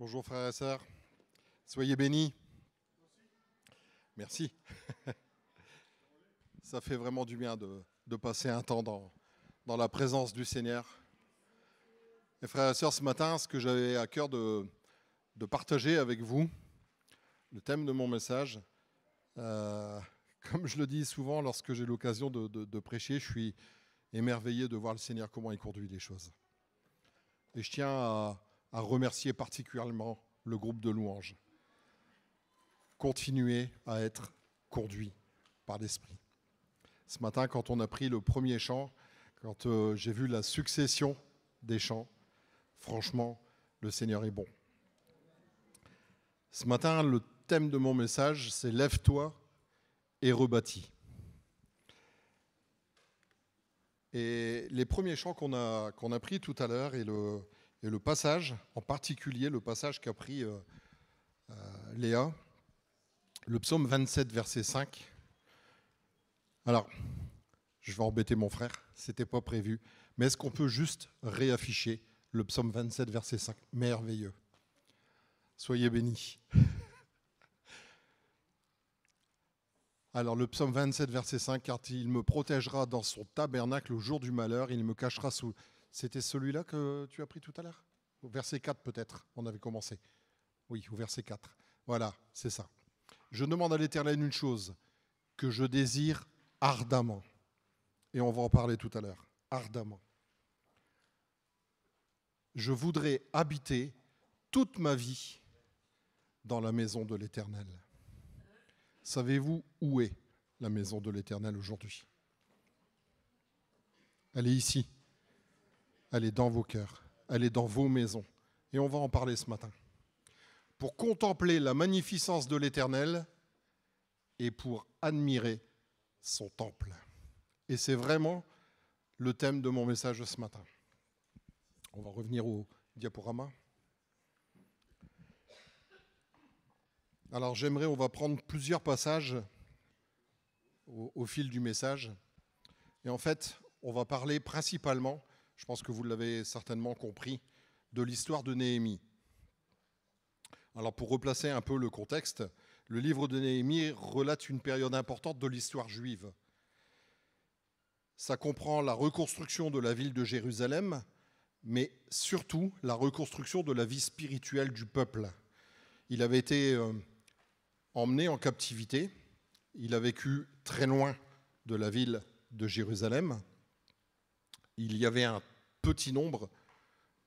Bonjour frères et sœurs, soyez bénis. Merci. Ça fait vraiment du bien de passer un temps dans la présence du Seigneur. Et frères et sœurs, ce matin, ce que j'avais à cœur de partager avec vous, le thème de mon message, comme je le dis souvent lorsque j'ai l'occasion de prêcher, je suis émerveillé de voir le Seigneur comment il conduit les choses. Et je tiens à remercier particulièrement le groupe de louanges. Continuez à être conduit par l'Esprit. Ce matin, quand on a pris le premier chant, quand j'ai vu la succession des chants, franchement, le Seigneur est bon. Ce matin, le thème de mon message, c'est « Lève-toi et rebâtis ». Et les premiers chants qu'on a pris tout à l'heure et le passage, en particulier le passage qu'a pris Léa, le psaume 27, verset 5. Alors, je vais embêter mon frère, c'était pas prévu, mais est-ce qu'on peut juste réafficher le psaume 27, verset 5 ? Merveilleux. Soyez bénis. Alors, le psaume 27, verset 5, car il me protégera dans son tabernacle au jour du malheur, il me cachera sous... C'était celui-là que tu as pris tout à l'heure ? Au verset 4 peut-être, on avait commencé. Oui, au verset 4. Voilà, c'est ça. Je demande à l'Éternel une chose, que je désire ardemment. Et on va en parler tout à l'heure. Ardemment. Je voudrais habiter toute ma vie dans la maison de l'Éternel. Savez-vous où est la maison de l'Éternel aujourd'hui ? Elle est ici. Elle est dans vos cœurs. Elle est dans vos maisons. Et on va en parler ce matin. Pour contempler la magnificence de l'Éternel et pour admirer son temple. Et c'est vraiment le thème de mon message ce matin. On va revenir au diaporama. Alors on va prendre plusieurs passages au fil du message. Et en fait, on va parler principalement, je pense que vous l'avez certainement compris, de l'histoire de Néhémie. Alors pour replacer un peu le contexte, le livre de Néhémie relate une période importante de l'histoire juive. Ça comprend la reconstruction de la ville de Jérusalem, mais surtout la reconstruction de la vie spirituelle du peuple. Il avait été emmené en captivité, il a vécu très loin de la ville de Jérusalem. Il y avait un petit nombre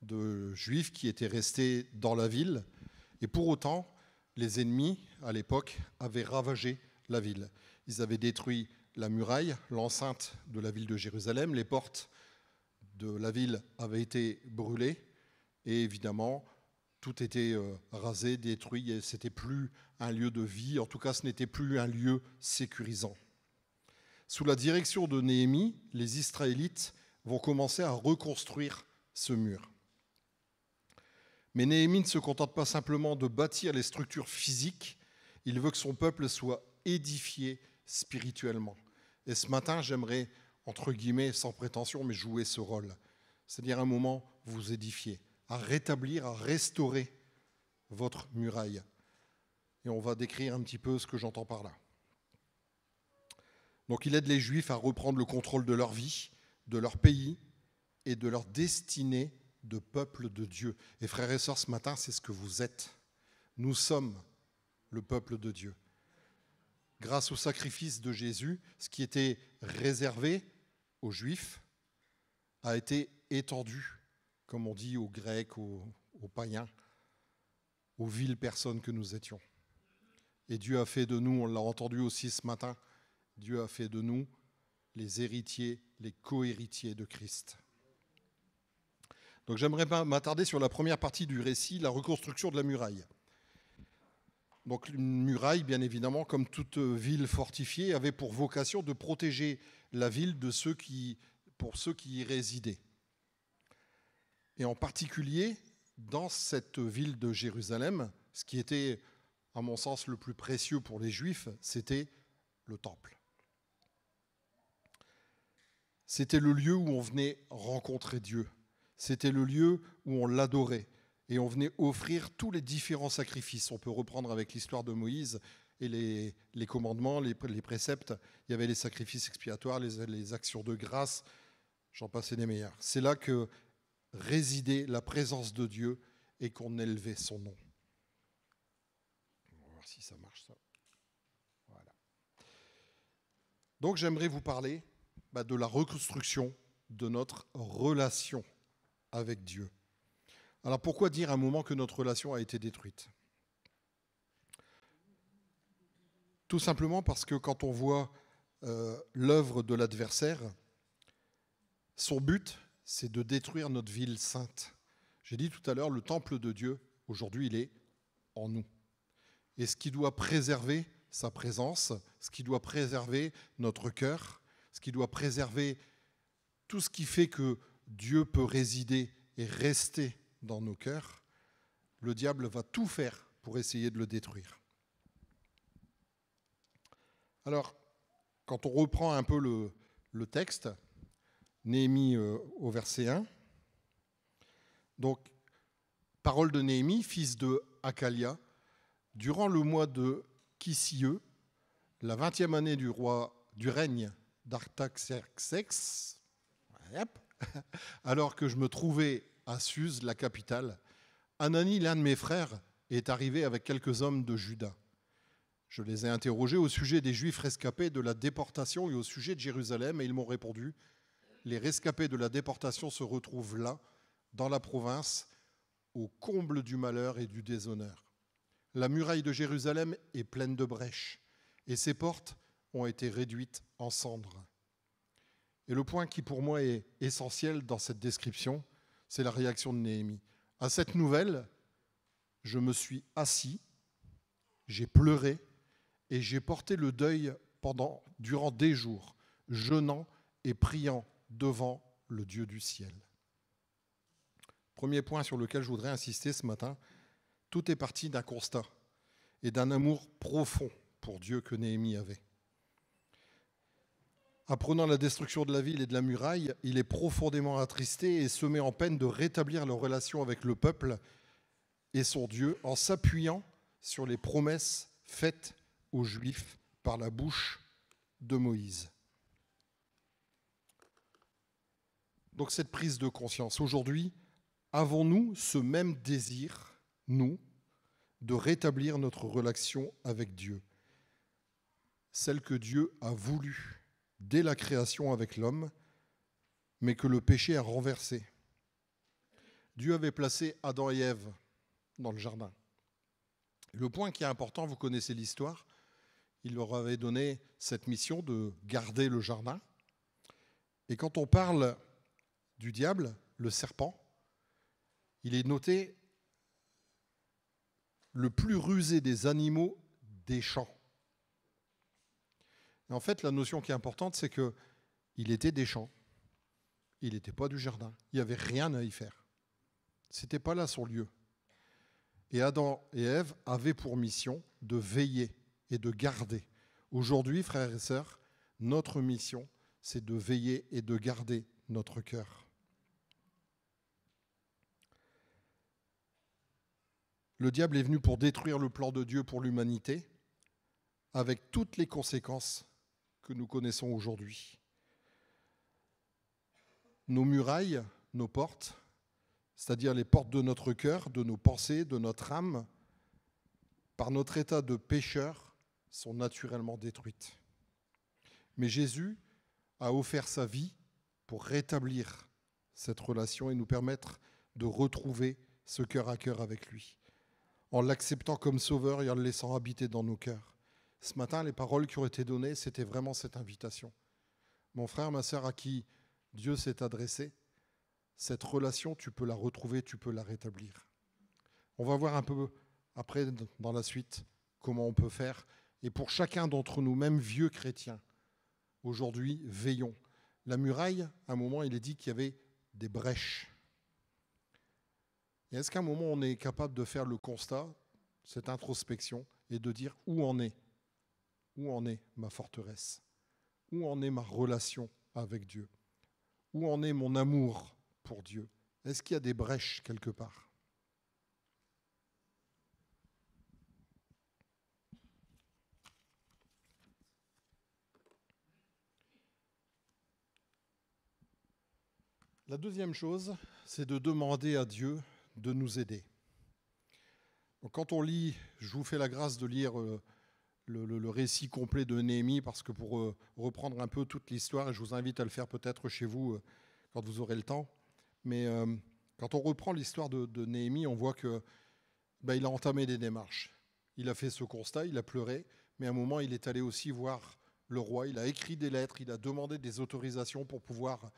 de Juifs qui étaient restés dans la ville, et pour autant, les ennemis, à l'époque, avaient ravagé la ville. Ils avaient détruit la muraille, l'enceinte de la ville de Jérusalem, les portes de la ville avaient été brûlées, et évidemment, tout était rasé, détruit, et ce n'était plus un lieu de vie, en tout cas, ce n'était plus un lieu sécurisant. Sous la direction de Néhémie, les Israélites vont commencer à reconstruire ce mur. Mais Néhémie ne se contente pas simplement de bâtir les structures physiques, il veut que son peuple soit édifié spirituellement. Et ce matin, j'aimerais, entre guillemets, sans prétention, mais jouer ce rôle. C'est-à-dire un moment, vous édifier, à rétablir, à restaurer votre muraille. Et on va décrire un petit peu ce que j'entends par là. Donc il aide les Juifs à reprendre le contrôle de leur vie, de leur pays et de leur destinée de peuple de Dieu. Et frères et sœurs, ce matin, c'est ce que vous êtes. Nous sommes le peuple de Dieu. Grâce au sacrifice de Jésus, ce qui était réservé aux Juifs a été étendu, comme on dit aux Grecs, aux païens, aux viles personnes que nous étions. Et Dieu a fait de nous, on l'a entendu aussi ce matin, Dieu a fait de nous les héritiers, les co-héritiers de Christ. Donc j'aimerais m'attarder sur la première partie du récit, la reconstruction de la muraille. Donc une muraille, bien évidemment, comme toute ville fortifiée, avait pour vocation de protéger la ville pour ceux qui y résidaient. Et en particulier, dans cette ville de Jérusalem, ce qui était, à mon sens, le plus précieux pour les Juifs, c'était le temple. C'était le lieu où on venait rencontrer Dieu. C'était le lieu où on l'adorait. et on venait offrir tous les différents sacrifices. On peut reprendre avec l'histoire de Moïse et les commandements, les préceptes. Il y avait les sacrifices expiatoires, les actions de grâce, j'en passais des meilleurs. C'est là que résidait la présence de Dieu et qu'on élevait son nom. On va voir si ça marche, ça. Voilà. Donc j'aimerais vous parler de la reconstruction de notre relation avec Dieu. Alors pourquoi dire à un moment que notre relation a été détruite ? Tout simplement parce que quand on voit l'œuvre de l'adversaire, son but, c'est de détruire notre ville sainte. J'ai dit tout à l'heure, le temple de Dieu, aujourd'hui, il est en nous. Et ce qui doit préserver sa présence, ce qui doit préserver notre cœur, ce qui doit préserver tout ce qui fait que Dieu peut résider et rester dans nos cœurs, le diable va tout faire pour essayer de le détruire. Alors, quand on reprend un peu le texte, Néhémie au verset 1, donc, parole de Néhémie, fils de Hakalia, durant le mois de Kislev, la 20e année du règne d'Artaxerxès, alors que je me trouvais à Suse, la capitale, Hanani, l'un de mes frères, est arrivé avec quelques hommes de Juda. Je les ai interrogés au sujet des Juifs rescapés de la déportation et au sujet de Jérusalem, et ils m'ont répondu, les rescapés de la déportation se retrouvent là, dans la province, au comble du malheur et du déshonneur. La muraille de Jérusalem est pleine de brèches, et ses portes ont été réduites en cendres. Et le point qui pour moi est essentiel dans cette description, c'est la réaction de Néhémie. À cette nouvelle, je me suis assis, j'ai pleuré, et j'ai porté le deuil durant des jours, jeûnant et priant devant le Dieu du ciel. Premier point sur lequel je voudrais insister ce matin, tout est parti d'un constat et d'un amour profond pour Dieu que Néhémie avait. Apprenant la destruction de la ville et de la muraille, il est profondément attristé et se met en peine de rétablir leur relation avec le peuple et son Dieu en s'appuyant sur les promesses faites aux Juifs par la bouche de Moïse. Donc cette prise de conscience, aujourd'hui, avons-nous ce même désir, nous, de rétablir notre relation avec Dieu, celle que Dieu a voulu dès la création avec l'homme, mais que le péché a renversée. Dieu avait placé Adam et Ève dans le jardin. Le point qui est important, vous connaissez l'histoire, il leur avait donné cette mission de garder le jardin. Et quand on parle du diable, le serpent, il est noté le plus rusé des animaux des champs. Et en fait, la notion qui est importante, c'est qu'il était des champs. Il n'était pas du jardin. Il n'y avait rien à y faire. Ce n'était pas là son lieu. Et Adam et Ève avaient pour mission de veiller et de garder. Aujourd'hui, frères et sœurs, notre mission, c'est de veiller et de garder notre cœur. Le diable est venu pour détruire le plan de Dieu pour l'humanité, avec toutes les conséquences que nous connaissons aujourd'hui. Nos murailles, nos portes, c'est-à-dire les portes de notre cœur, de nos pensées, de notre âme, par notre état de pécheur, sont naturellement détruites. Mais Jésus a offert sa vie pour rétablir cette relation et nous permettre de retrouver ce cœur à cœur avec lui, en l'acceptant comme sauveur et en le laissant habiter dans nos cœurs. Ce matin, les paroles qui ont été données, c'était vraiment cette invitation. Mon frère, ma sœur, à qui Dieu s'est adressé, cette relation, tu peux la retrouver, tu peux la rétablir. On va voir un peu après, dans la suite, comment on peut faire. Et pour chacun d'entre nous, même vieux chrétiens, aujourd'hui, veillons. La muraille, à un moment, il est dit qu'il y avait des brèches. Et est-ce qu'à un moment, on est capable de faire le constat, cette introspection, et de dire où en est ma forteresse? Où en est ma relation avec Dieu? Où en est mon amour pour Dieu? Est-ce qu'il y a des brèches quelque part? La deuxième chose, c'est de demander à Dieu de nous aider. Donc, quand on lit, je vous fais la grâce de lire le récit complet de Néhémie, parce que pour reprendre un peu toute l'histoire, et je vous invite à le faire peut-être chez vous quand vous aurez le temps, mais quand on reprend l'histoire de Néhémie, on voit que il a entamé des démarches. Il a fait ce constat, il a pleuré, mais à un moment, il est allé aussi voir le roi, il a écrit des lettres, il a demandé des autorisations pour pouvoir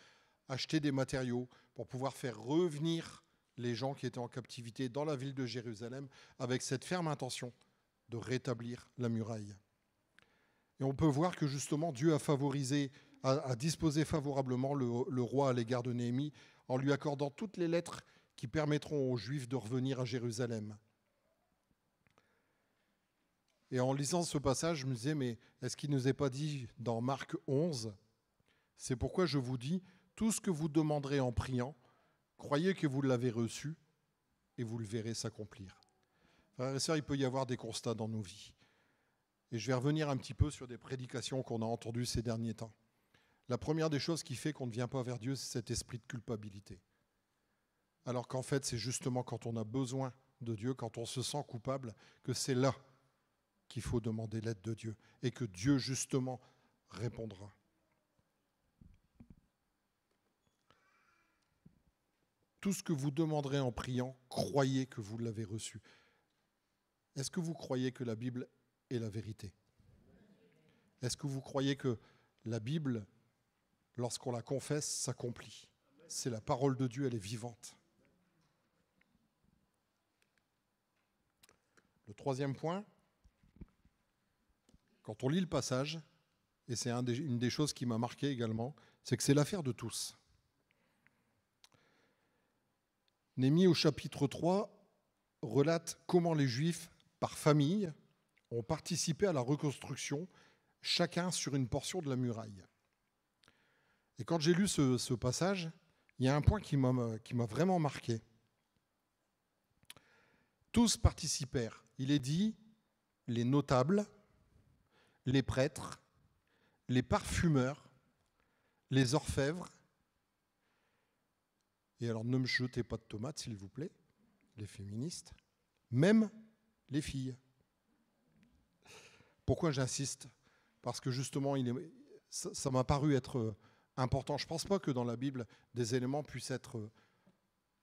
acheter des matériaux, pour pouvoir faire revenir les gens qui étaient en captivité dans la ville de Jérusalem, avec cette ferme intention de rétablir la muraille. Et on peut voir que justement Dieu a disposé favorablement le roi à l'égard de Néhémie, en lui accordant toutes les lettres qui permettront aux Juifs de revenir à Jérusalem. Et en lisant ce passage, je me disais, mais est-ce qu'il ne nous est pas dit dans Marc 11 ? C'est pourquoi je vous dis, tout ce que vous demanderez en priant, croyez que vous l'avez reçu et vous le verrez s'accomplir. Frères et sœurs, il peut y avoir des constats dans nos vies. Et je vais revenir un petit peu sur des prédications qu'on a entendues ces derniers temps. La première des choses qui fait qu'on ne vient pas vers Dieu, c'est cet esprit de culpabilité. Alors qu'en fait, c'est justement quand on a besoin de Dieu, quand on se sent coupable, que c'est là qu'il faut demander l'aide de Dieu et que Dieu, justement, répondra. Tout ce que vous demanderez en priant, croyez que vous l'avez reçu. Est-ce que vous croyez que la Bible est la vérité ? Est-ce que vous croyez que la Bible, lorsqu'on la confesse, s'accomplit ? C'est la parole de Dieu, elle est vivante. Le troisième point, quand on lit le passage, et c'est une des choses qui m'a marqué également, c'est que c'est l'affaire de tous. Néhémie au chapitre 3 relate comment les Juifs, par famille, ont participé à la reconstruction, chacun sur une portion de la muraille. Et quand j'ai lu ce passage, il y a un point qui m'a vraiment marqué. Tous participèrent. Il est dit les notables, les prêtres, les parfumeurs, les orfèvres. Et alors ne me jetez pas de tomates, s'il vous plaît, les féministes, même les filles. Pourquoi j'insiste ? Parce que justement, ça m'a paru être important. Je ne pense pas que dans la Bible, des éléments puissent être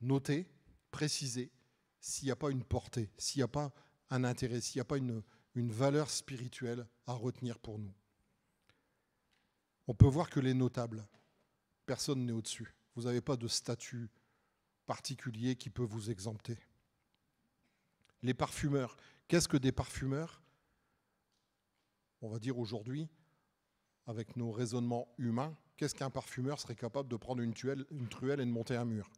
notés, précisés, s'il n'y a pas une portée, s'il n'y a pas un intérêt, s'il n'y a pas une valeur spirituelle à retenir pour nous. On peut voir que les notables, personne n'est au-dessus. Vous n'avez pas de statut particulier qui peut vous exempter. Les parfumeurs, qu'est-ce que des parfumeurs ? On va dire aujourd'hui, avec nos raisonnements humains, qu'est-ce qu'un parfumeur serait capable de prendre une truelle et de monter un mur ?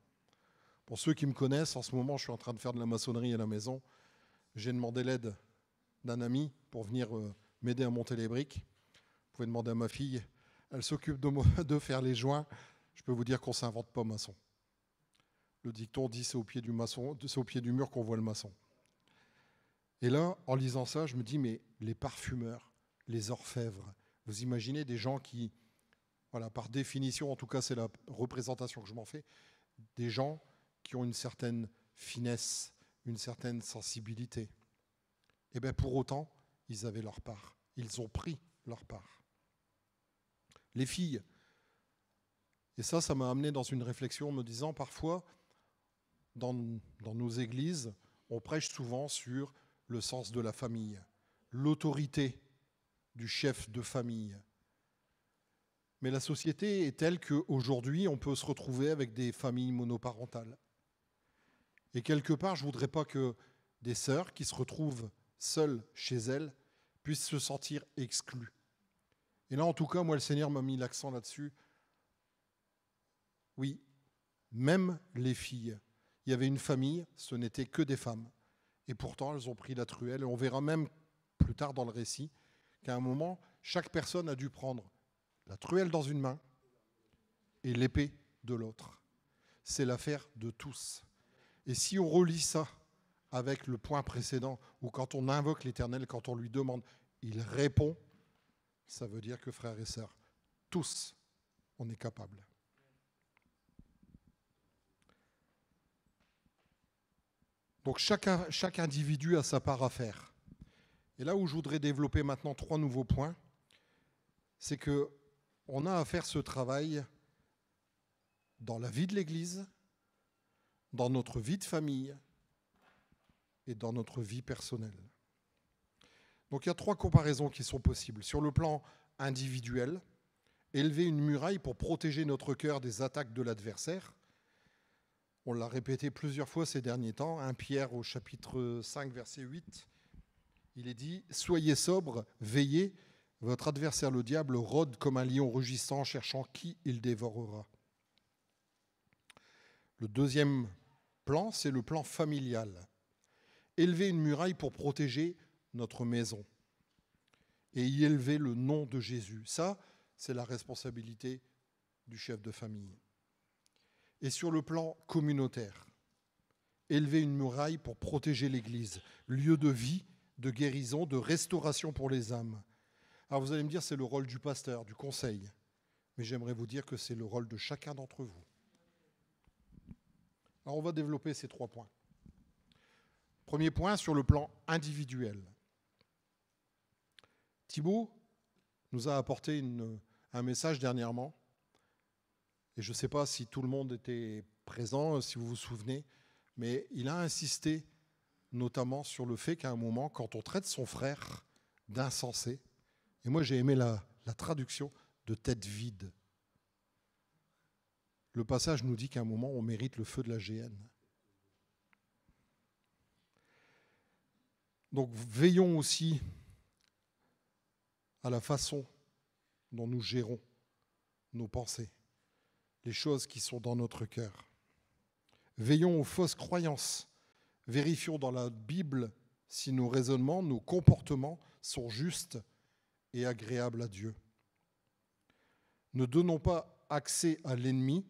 Pour ceux qui me connaissent, en ce moment, je suis en train de faire de la maçonnerie à la maison. J'ai demandé l'aide d'un ami pour venir m'aider à monter les briques. Vous pouvez demander à ma fille, elle s'occupe de faire les joints. Je peux vous dire qu'on ne s'invente pas maçon. Le dicton dit c'est au pied du mur qu'on voit le maçon. Et là, en lisant ça, je me dis, mais les parfumeurs, les orfèvres, vous imaginez des gens qui, voilà, par définition, en tout cas c'est la représentation que je m'en fais, des gens qui ont une certaine finesse, une certaine sensibilité. Et bien pour autant, ils avaient leur part. Ils ont pris leur part. Les filles, et ça m'a amené dans une réflexion en me disant, parfois, dans nos églises, on prêche souvent sur le sens de la famille, l'autorité du chef de famille. Mais la société est telle qu'aujourd'hui, on peut se retrouver avec des familles monoparentales. Et quelque part, je ne voudrais pas que des sœurs qui se retrouvent seules chez elles puissent se sentir exclues. Et là, en tout cas, moi, le Seigneur m'a mis l'accent là-dessus. Oui, même les filles. Il y avait une famille, ce n'était que des femmes. Et pourtant, elles ont pris la truelle. Et on verra même plus tard dans le récit qu'à un moment, chaque personne a dû prendre la truelle dans une main et l'épée de l'autre. C'est l'affaire de tous. Et si on relie ça avec le point précédent, où quand on invoque l'Éternel, quand on lui demande, il répond, ça veut dire que frères et sœurs, tous, on est capables. Donc chaque individu a sa part à faire. Et là où je voudrais développer maintenant 3 nouveaux points, c'est qu'on a à faire ce travail dans la vie de l'Église, dans notre vie de famille et dans notre vie personnelle. Donc il y a 3 comparaisons qui sont possibles. Sur le plan individuel, élever une muraille pour protéger notre cœur des attaques de l'adversaire. On l'a répété plusieurs fois ces derniers temps. 1 Pierre au chapitre 5, verset 8, il est dit « Soyez sobres, veillez, votre adversaire le diable rôde comme un lion rugissant, cherchant qui il dévorera. » Le deuxième plan, c'est le plan familial. Élever une muraille pour protéger notre maison et y élever le nom de Jésus. Ça, c'est la responsabilité du chef de famille. Et sur le plan communautaire, élever une muraille pour protéger l'Église, lieu de vie, de guérison, de restauration pour les âmes. Alors vous allez me dire, c'est le rôle du pasteur, du conseil. Mais j'aimerais vous dire que c'est le rôle de chacun d'entre vous. Alors on va développer ces 3 points. Premier point, sur le plan individuel. Thibaut nous a apporté un message dernièrement. Et je ne sais pas si tout le monde était présent, si vous vous souvenez, mais il a insisté notamment sur le fait qu'à un moment, quand on traite son frère d'insensé, et moi j'ai aimé la traduction de tête vide. Le passage nous dit qu'à un moment, on mérite le feu de la géhenne. Donc veillons aussi à la façon dont nous gérons nos pensées, les choses qui sont dans notre cœur. Veillons aux fausses croyances. Vérifions dans la Bible si nos raisonnements, nos comportements sont justes et agréables à Dieu. Ne donnons pas accès à l'ennemi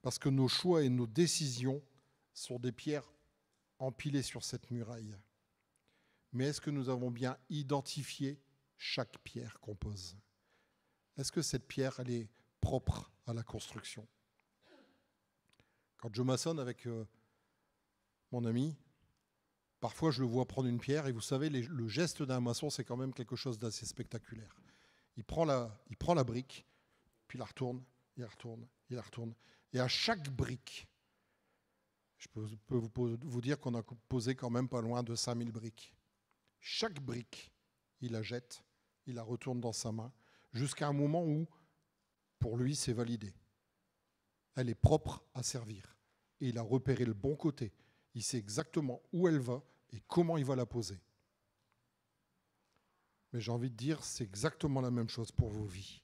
parce que nos choix et nos décisions sont des pierres empilées sur cette muraille. Mais est-ce que nous avons bien identifié chaque pierre qu'on pose? Est-ce que cette pierre, elle est propre à la construction? Quand je maçonne avec mon ami, parfois je le vois prendre une pierre et vous savez, le geste d'un maçon, c'est quand même quelque chose d'assez spectaculaire. Il prend la brique, puis il la retourne, il la retourne, il la retourne. Et à chaque brique, je peux vous dire qu'on a posé quand même pas loin de 5000 briques. Chaque brique, il la jette, il la retourne dans sa main, jusqu'à un moment où, pour lui, c'est validé. Elle est propre à servir. Et il a repéré le bon côté. Il sait exactement où elle va et comment il va la poser. Mais j'ai envie de dire, c'est exactement la même chose pour vos vies.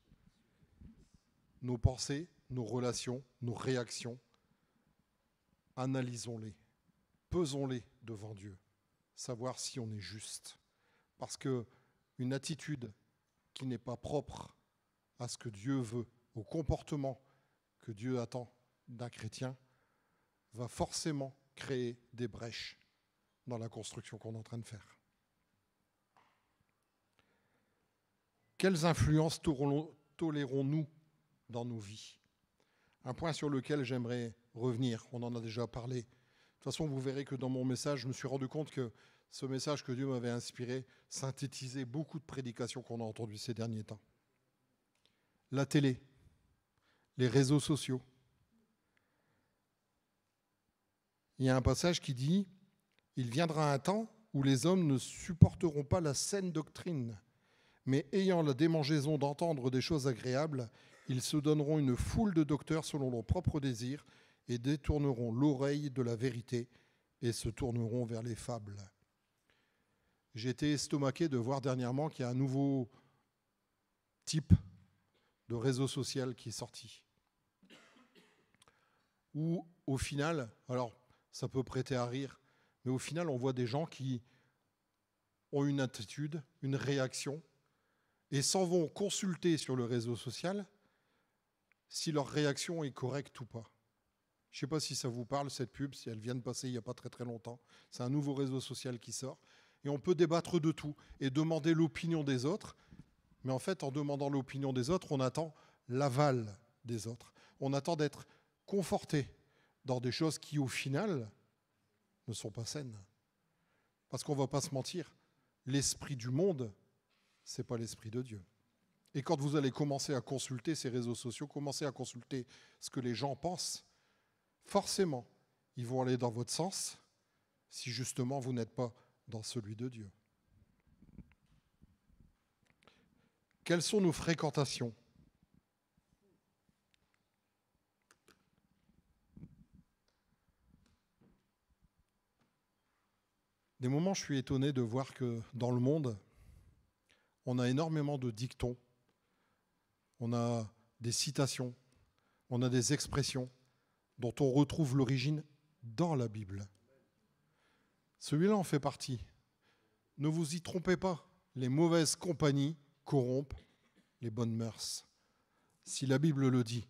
Nos pensées, nos relations, nos réactions, analysons-les, pesons-les devant Dieu, savoir si on est juste. Parce qu'une attitude qui n'est pas propre à ce que Dieu veut, au comportement que Dieu attend d'un chrétien, va forcément créer des brèches dans la construction qu'on est en train de faire. Quelles influences tolérons-nous dans nos vies? Un point sur lequel j'aimerais revenir, on en a déjà parlé. De toute façon, vous verrez que dans mon message, je me suis rendu compte que ce message que Dieu m'avait inspiré synthétisait beaucoup de prédications qu'on a entendues ces derniers temps. La télé, les réseaux sociaux. Il y a un passage qui dit « Il viendra un temps où les hommes ne supporteront pas la saine doctrine, mais ayant la démangeaison d'entendre des choses agréables, ils se donneront une foule de docteurs selon leurs propres désirs et détourneront l'oreille de la vérité et se tourneront vers les fables. » J'ai été estomaqué de voir dernièrement qu'il y a un nouveau type de réseau social qui est sorti. Où, au final, alors ça peut prêter à rire, mais au final, on voit des gens qui ont une attitude, une réaction, et s'en vont consulter sur le réseau social si leur réaction est correcte ou pas. Je ne sais pas si ça vous parle, cette pub, si elle vient de passer il n'y a pas très très longtemps. C'est un nouveau réseau social qui sort. Et on peut débattre de tout et demander l'opinion des autres. Mais en fait, en demandant l'opinion des autres, on attend l'aval des autres. On attend d'être conforté dans des choses qui, au final, ne sont pas saines. Parce qu'on ne va pas se mentir, l'esprit du monde, ce n'est pas l'esprit de Dieu. Et quand vous allez commencer à consulter ces réseaux sociaux, commencer à consulter ce que les gens pensent, forcément, ils vont aller dans votre sens si justement vous n'êtes pas dans celui de Dieu. Quelles sont nos fréquentations ? Des moments, je suis étonné de voir que dans le monde, on a énormément de dictons, on a des citations, on a des expressions dont on retrouve l'origine dans la Bible. Celui-là en fait partie. Ne vous y trompez pas, les mauvaises compagnies corrompent les bonnes mœurs. Si la Bible le dit,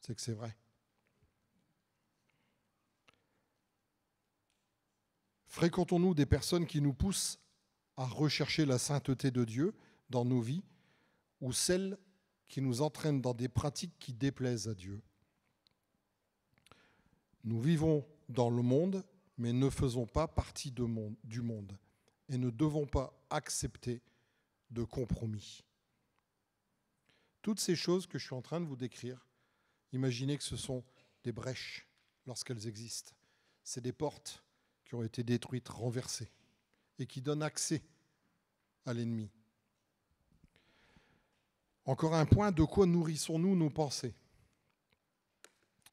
c'est que c'est vrai. Fréquentons-nous des personnes qui nous poussent à rechercher la sainteté de Dieu dans nos vies ou celles qui nous entraînent dans des pratiques qui déplaisent à Dieu. Nous vivons dans le monde, mais ne faisons pas partie du monde et ne devons pas accepter de compromis. Toutes ces choses que je suis en train de vous décrire, imaginez que ce sont des brèches lorsqu'elles existent. C'est des portes qui ont été détruites, renversées, et qui donnent accès à l'ennemi. Encore un point, de quoi nourrissons-nous nos pensées ?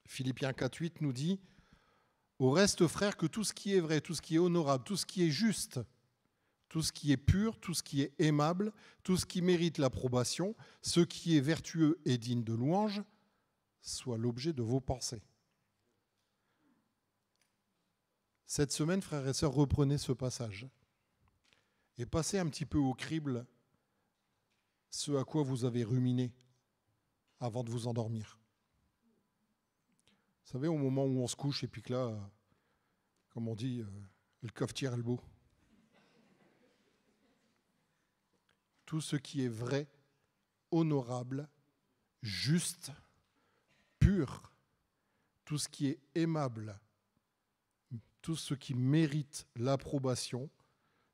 Philippiens 4,8 nous dit « Au reste, frères, que tout ce qui est vrai, tout ce qui est honorable, tout ce qui est juste, tout ce qui est pur, tout ce qui est aimable, tout ce qui mérite l'approbation, ce qui est vertueux et digne de louange, soit l'objet de vos pensées. » Cette semaine, frères et sœurs, reprenez ce passage et passez un petit peu au crible ce à quoi vous avez ruminé avant de vous endormir. Vous savez, au moment où on se couche et puis que là, comme on dit, le cafetière est le beau. Tout ce qui est vrai, honorable, juste, pur, tout ce qui est aimable, tout ce qui mérite l'approbation,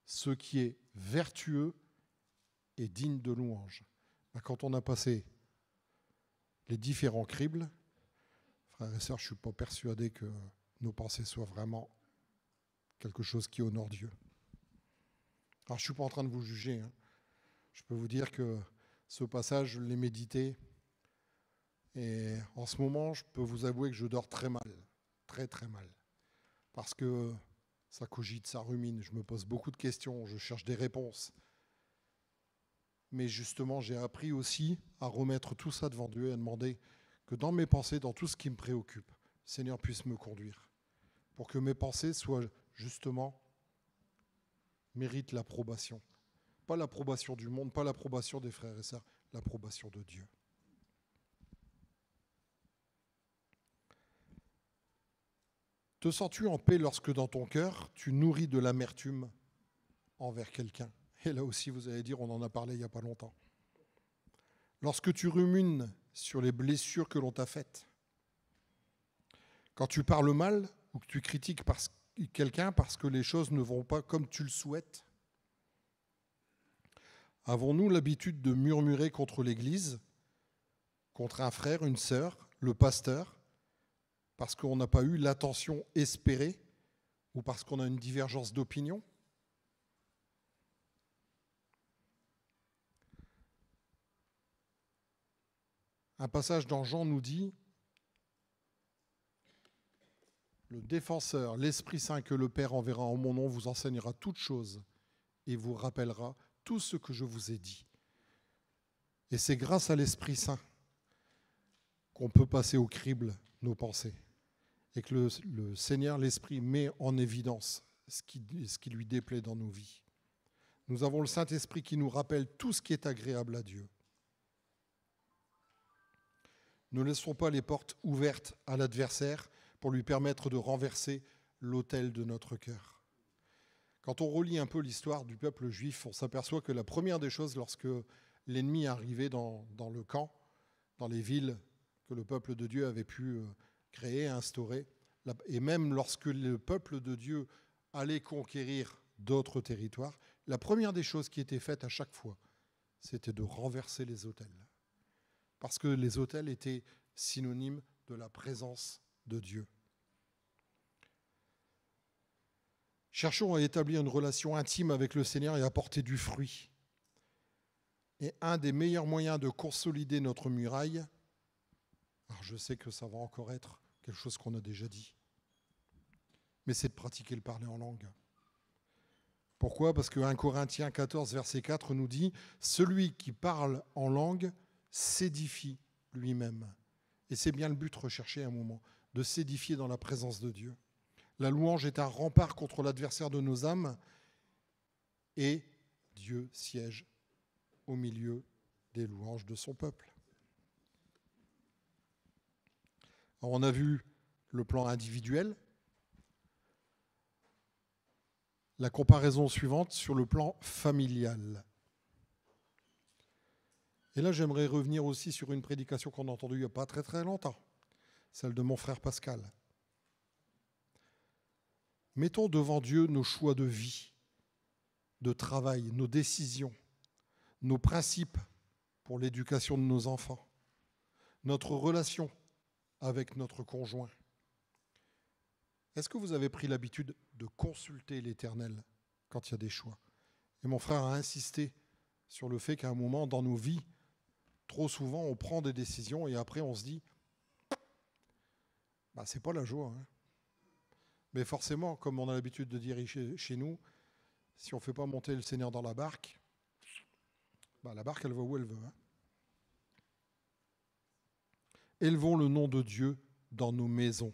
ce qui est vertueux et digne de louange. Quand on a passé les différents cribles, frères et sœurs, je ne suis pas persuadé que nos pensées soient vraiment quelque chose qui honore Dieu. Alors je ne suis pas en train de vous juger. Je peux vous dire que ce passage, je l'ai médité. Et en ce moment, je peux vous avouer que je dors très mal. Très très mal. Parce que ça cogite, ça rumine. Je me pose beaucoup de questions, je cherche des réponses. Mais justement, j'ai appris aussi à remettre tout ça devant Dieu et à demander que dans mes pensées, dans tout ce qui me préoccupe, le Seigneur puisse me conduire. Pour que mes pensées soient justement, méritent l'approbation. Pas l'approbation du monde, pas l'approbation des frères et sœurs, l'approbation de Dieu. Te sens-tu en paix lorsque dans ton cœur, tu nourris de l'amertume envers quelqu'un ? Et là aussi, vous allez dire, on en a parlé il n'y a pas longtemps. Lorsque tu rumines sur les blessures que l'on t'a faites, quand tu parles mal ou que tu critiques quelqu'un parce que les choses ne vont pas comme tu le souhaites, avons-nous l'habitude de murmurer contre l'Église, contre un frère, une sœur, le pasteur, parce qu'on n'a pas eu l'attention espérée ou parce qu'on a une divergence d'opinion ? Un passage dans Jean nous dit « Le défenseur, l'Esprit Saint que le Père enverra en mon nom vous enseignera toutes choses et vous rappellera tout ce que je vous ai dit. » Et c'est grâce à l'Esprit Saint qu'on peut passer au crible nos pensées et que le Seigneur, l'Esprit, met en évidence ce qui lui déplaît dans nos vies. Nous avons le Saint-Esprit qui nous rappelle tout ce qui est agréable à Dieu. Ne laissons pas les portes ouvertes à l'adversaire pour lui permettre de renverser l'autel de notre cœur. Quand on relit un peu l'histoire du peuple juif, on s'aperçoit que la première des choses, lorsque l'ennemi est arrivé dans le camp, dans les villes que le peuple de Dieu avait pu créer, instaurer, Et même lorsque le peuple de Dieu allait conquérir d'autres territoires, la première des choses qui était faite à chaque fois, c'était de renverser les autels. Parce que les autels étaient synonymes de la présence de Dieu. Cherchons à établir une relation intime avec le Seigneur et à apporter du fruit. Et un des meilleurs moyens de consolider notre muraille, alors je sais que ça va encore être quelque chose qu'on a déjà dit, mais c'est de pratiquer le parler en langue. Pourquoi ? Parce que 1 Corinthiens 14, verset 4 nous dit « Celui qui parle en langue s'édifie lui-même ». Et c'est bien le but recherché à un moment, de s'édifier dans la présence de Dieu. La louange est un rempart contre l'adversaire de nos âmes et Dieu siège au milieu des louanges de son peuple. Alors on a vu le plan individuel. La comparaison suivante sur le plan familial. Et là, j'aimerais revenir aussi sur une prédication qu'on a entendue il n'y a pas très très longtemps, celle de mon frère Pascal. Mettons devant Dieu nos choix de vie, de travail, nos décisions, nos principes pour l'éducation de nos enfants, notre relation avec notre conjoint. Est-ce que vous avez pris l'habitude de consulter l'Éternel quand il y a des choix ? Et mon frère a insisté sur le fait qu'à un moment dans nos vies, trop souvent, on prend des décisions et après on se dit c'est pas la joie. Hein. Mais forcément, comme on a l'habitude de dire chez nous, si on ne fait pas monter le Seigneur dans la barque, la barque, elle va où elle veut. Hein. Élevons le nom de Dieu dans nos maisons.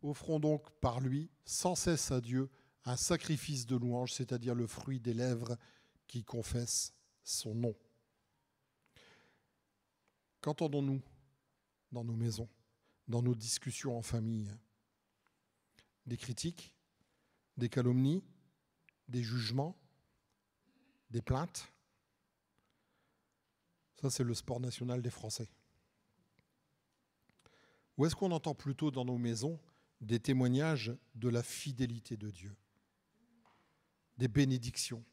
Offrons donc par lui sans cesse à Dieu un sacrifice de louange, c'est-à-dire le fruit des lèvres qui confessent son nom. Qu'entendons-nous dans nos maisons, dans nos discussions en famille ? Des critiques, des calomnies, des jugements, des plaintes ? Ça, c'est le sport national des Français. Ou est-ce qu'on entend plutôt dans nos maisons des témoignages de la fidélité de Dieu, des bénédictions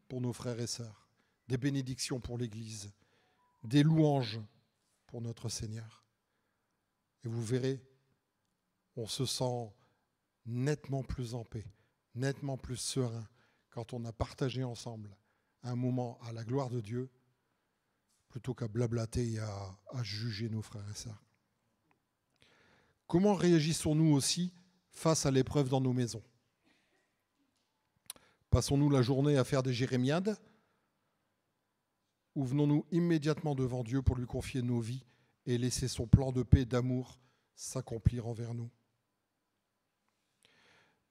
pour nos frères et sœurs, des bénédictions pour l'Église, des louanges pour notre Seigneur. Et vous verrez, on se sent nettement plus en paix, nettement plus serein quand on a partagé ensemble un moment à la gloire de Dieu plutôt qu'à blablater et à juger nos frères et sœurs. Comment réagissons-nous aussi face à l'épreuve dans nos maisons ? Passons-nous la journée à faire des jérémiades ? Ou venons-nous immédiatement devant Dieu pour lui confier nos vies et laisser son plan de paix et d'amour s'accomplir envers nous ?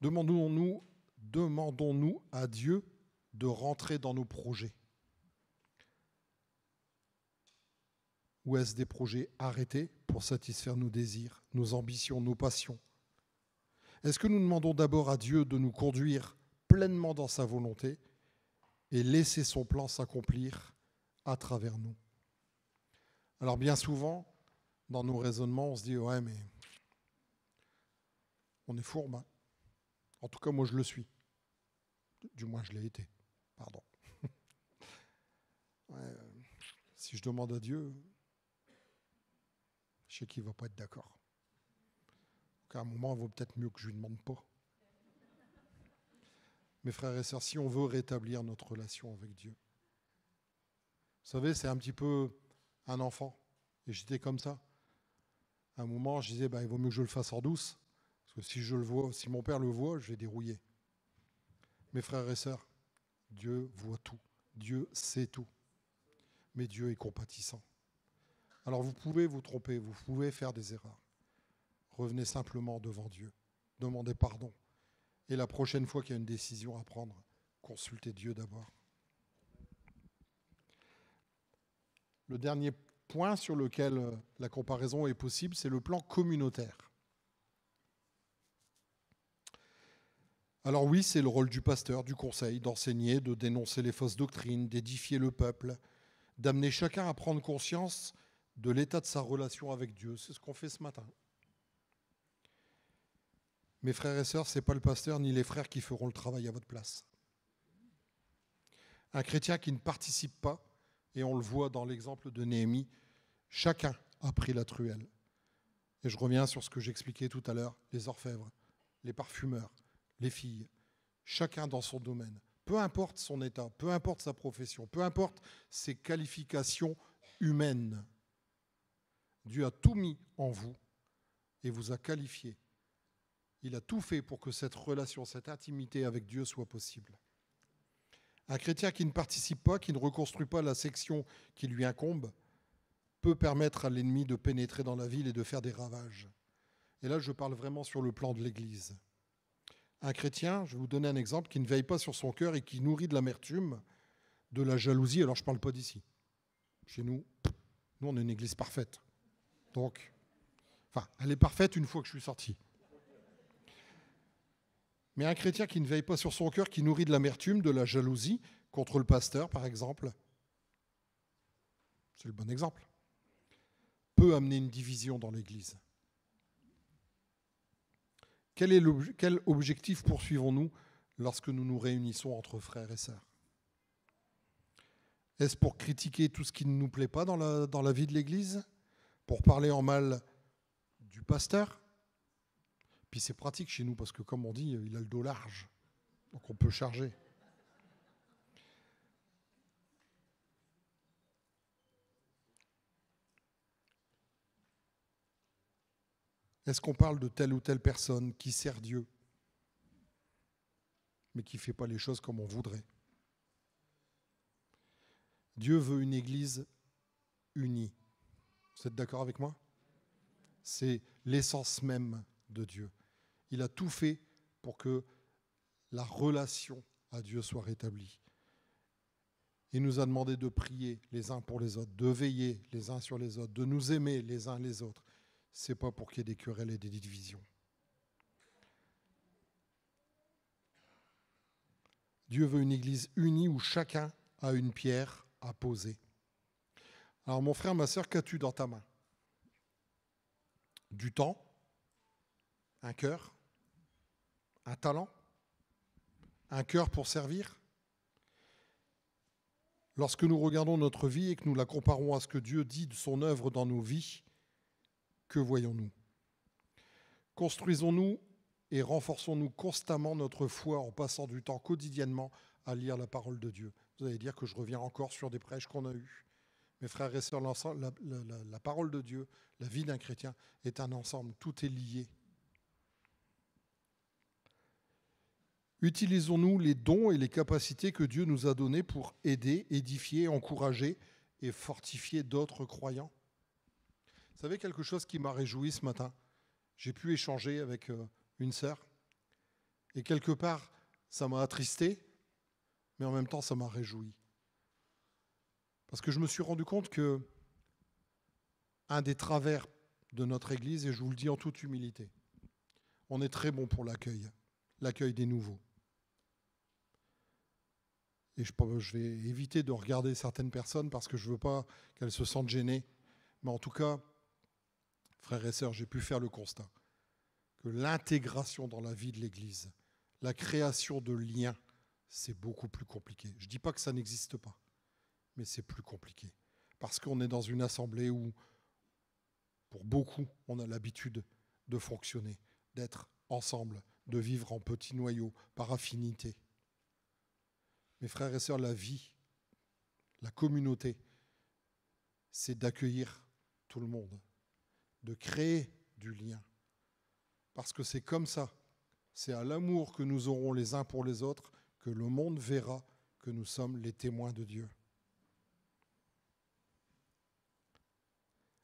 Demandons-nous à Dieu de rentrer dans nos projets. Ou est-ce des projets arrêtés pour satisfaire nos désirs, nos ambitions, nos passions ? Est-ce que nous demandons d'abord à Dieu de nous conduire pleinement dans sa volonté et laisser son plan s'accomplir à travers nous ? Alors bien souvent, dans nos raisonnements, on se dit « ouais, mais on est fourbe. Hein. En tout cas, moi, je le suis. Du moins, je l'ai été. Pardon. Ouais, si je demande à Dieu, je sais qu'il ne va pas être d'accord. À un moment, il vaut peut-être mieux que je ne lui demande pas. Mes frères et sœurs, si on veut rétablir notre relation avec Dieu, vous savez, c'est un petit peu un enfant. Et j'étais comme ça. À un moment, je disais, il vaut mieux que je le fasse en douce. Parce que si je le vois, si mon père le voit, je vais dérouiller. Mes frères et sœurs, Dieu voit tout. Dieu sait tout. Mais Dieu est compatissant. Alors vous pouvez vous tromper, vous pouvez faire des erreurs. Revenez simplement devant Dieu. Demandez pardon. Et la prochaine fois qu'il y a une décision à prendre, consultez Dieu d'abord. Le dernier point sur lequel la comparaison est possible, c'est le plan communautaire. Alors oui, c'est le rôle du pasteur, du conseil, d'enseigner, de dénoncer les fausses doctrines, d'édifier le peuple, d'amener chacun à prendre conscience de l'état de sa relation avec Dieu. C'est ce qu'on fait ce matin. Mes frères et sœurs, ce n'est pas le pasteur ni les frères qui feront le travail à votre place. Un chrétien qui ne participe pas, et on le voit dans l'exemple de Néhémie, chacun a pris la truelle. Et je reviens sur ce que j'expliquais tout à l'heure, les orfèvres, les parfumeurs, les filles, chacun dans son domaine. Peu importe son état, peu importe sa profession, peu importe ses qualifications humaines. Dieu a tout mis en vous et vous a qualifié. Il a tout fait pour que cette relation, cette intimité avec Dieu soit possible. Un chrétien qui ne participe pas, qui ne reconstruit pas la section qui lui incombe, peut permettre à l'ennemi de pénétrer dans la ville et de faire des ravages. Et là, je parle vraiment sur le plan de l'Église. Un chrétien, je vais vous donner un exemple, qui ne veille pas sur son cœur et qui nourrit de l'amertume, de la jalousie. Alors, je ne parle pas d'ici. Chez nous, on est une Église parfaite. Donc, elle est parfaite une fois que je suis sorti. Mais un chrétien qui ne veille pas sur son cœur, qui nourrit de l'amertume, de la jalousie, contre le pasteur, par exemple, c'est le bon exemple, peut amener une division dans l'Église. Quel objectif poursuivons-nous lorsque nous nous réunissons entre frères et sœurs? Est-ce pour critiquer tout ce qui ne nous plaît pas dans la vie de l'Église? Pour parler en mal du pasteur? Puis c'est pratique chez nous parce que, comme on dit, il a le dos large. Donc on peut charger. Est-ce qu'on parle de telle ou telle personne qui sert Dieu, mais qui ne fait pas les choses comme on voudrait? Dieu veut une Église unie. Vous êtes d'accord avec moi? C'est l'essence même de Dieu. Il a tout fait pour que la relation à Dieu soit rétablie. Il nous a demandé de prier les uns pour les autres, de veiller les uns sur les autres, de nous aimer les uns les autres. Ce n'est pas pour qu'il y ait des querelles et des divisions. Dieu veut une Église unie où chacun a une pierre à poser. Alors mon frère, ma sœur, qu'as-tu dans ta main? Du temps? Un cœur? Un talent? Un cœur pour servir? Lorsque nous regardons notre vie et que nous la comparons à ce que Dieu dit de son œuvre dans nos vies, que voyons-nous? Construisons-nous et renforçons-nous constamment notre foi en passant du temps quotidiennement à lire la parole de Dieu? Vous allez dire que je reviens encore sur des prêches qu'on a eus. Mes frères et sœurs, la parole de Dieu, la vie d'un chrétien est un ensemble, tout est lié. Utilisons-nous les dons et les capacités que Dieu nous a donnés pour aider, édifier, encourager et fortifier d'autres croyants? Vous savez quelque chose qui m'a réjoui ce matin? J'ai pu échanger avec une sœur et quelque part, ça m'a attristé, mais en même temps, ça m'a réjoui. Parce que je me suis rendu compte que un des travers de notre Église, et je vous le dis en toute humilité, on est très bon pour l'accueil des nouveaux. Et je vais éviter de regarder certaines personnes parce que je ne veux pas qu'elles se sentent gênées. Mais en tout cas, frères et sœurs, j'ai pu faire le constat que l'intégration dans la vie de l'Église, la création de liens, c'est beaucoup plus compliqué. Je ne dis pas que ça n'existe pas, mais c'est plus compliqué. Parce qu'on est dans une assemblée où, pour beaucoup, on a l'habitude de fonctionner, d'être ensemble, de vivre en petits noyaux, par affinité. Mes frères et sœurs, la vie, la communauté, c'est d'accueillir tout le monde, de créer du lien. Parce que c'est comme ça, c'est à l'amour que nous aurons les uns pour les autres que le monde verra que nous sommes les témoins de Dieu.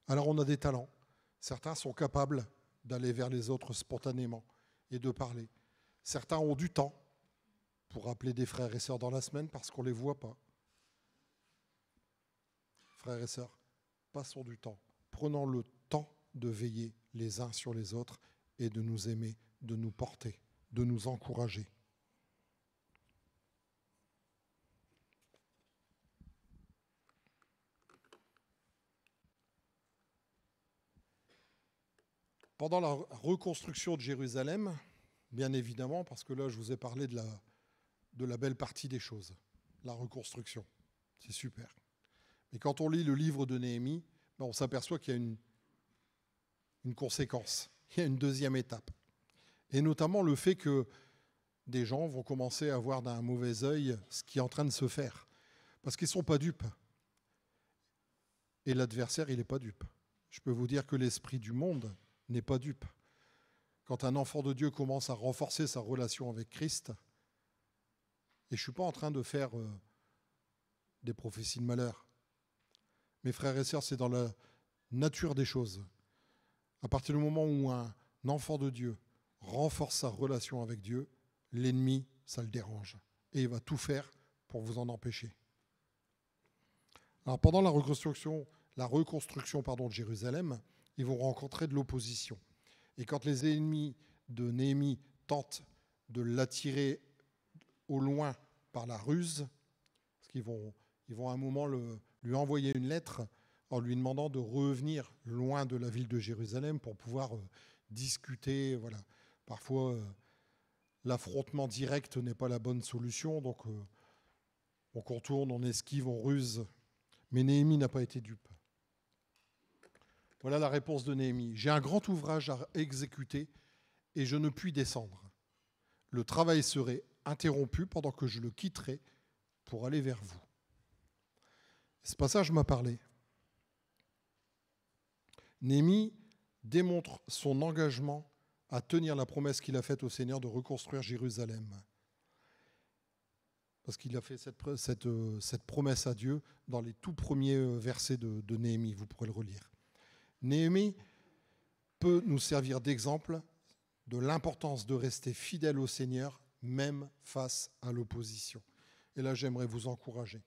Alors on a des talents. Certains sont capables d'aller vers les autres spontanément et de parler. Certains ont du temps pour appeler des frères et sœurs dans la semaine parce qu'on ne les voit pas. Frères et sœurs, passons du temps. Prenons le temps de veiller les uns sur les autres et de nous aimer, de nous porter, de nous encourager. Pendant la reconstruction de Jérusalem, bien évidemment, parce que là, je vous ai parlé de la belle partie des choses, la reconstruction. C'est super. Mais quand on lit le livre de Néhémie, on s'aperçoit qu'il y a une conséquence, il y a une deuxième étape. Et notamment le fait que des gens vont commencer à voir d'un mauvais œil ce qui est en train de se faire. Parce qu'ils ne sont pas dupes. Et l'adversaire, il n'est pas dupe. Je peux vous dire que l'esprit du monde n'est pas dupe. Quand un enfant de Dieu commence à renforcer sa relation avec Christ, et je ne suis pas en train de faire des prophéties de malheur. Mes frères et sœurs, c'est dans la nature des choses. À partir du moment où un enfant de Dieu renforce sa relation avec Dieu, l'ennemi, ça le dérange. Et il va tout faire pour vous en empêcher. Alors pendant la reconstruction de Jérusalem, ils vont rencontrer de l'opposition. Et quand les ennemis de Néhémie tentent de l'attirer au loin par la ruse, parce qu'ils vont à un moment lui envoyer une lettre en lui demandant de revenir loin de la ville de Jérusalem pour pouvoir discuter. Voilà. Parfois, l'affrontement direct n'est pas la bonne solution, donc on contourne, on esquive, on ruse. Mais Néhémie n'a pas été dupe. Voilà la réponse de Néhémie. J'ai un grand ouvrage à exécuter et je ne puis descendre. Le travail serait interrompu pendant que je le quitterai pour aller vers vous. Ce passage m'a parlé. Néhémie démontre son engagement à tenir la promesse qu'il a faite au Seigneur de reconstruire Jérusalem. Parce qu'il a fait cette promesse à Dieu dans les tout premiers versets de Néhémie, vous pourrez le relire. Néhémie peut nous servir d'exemple de l'importance de rester fidèle au Seigneur, même face à l'opposition. Et là, j'aimerais vous encourager.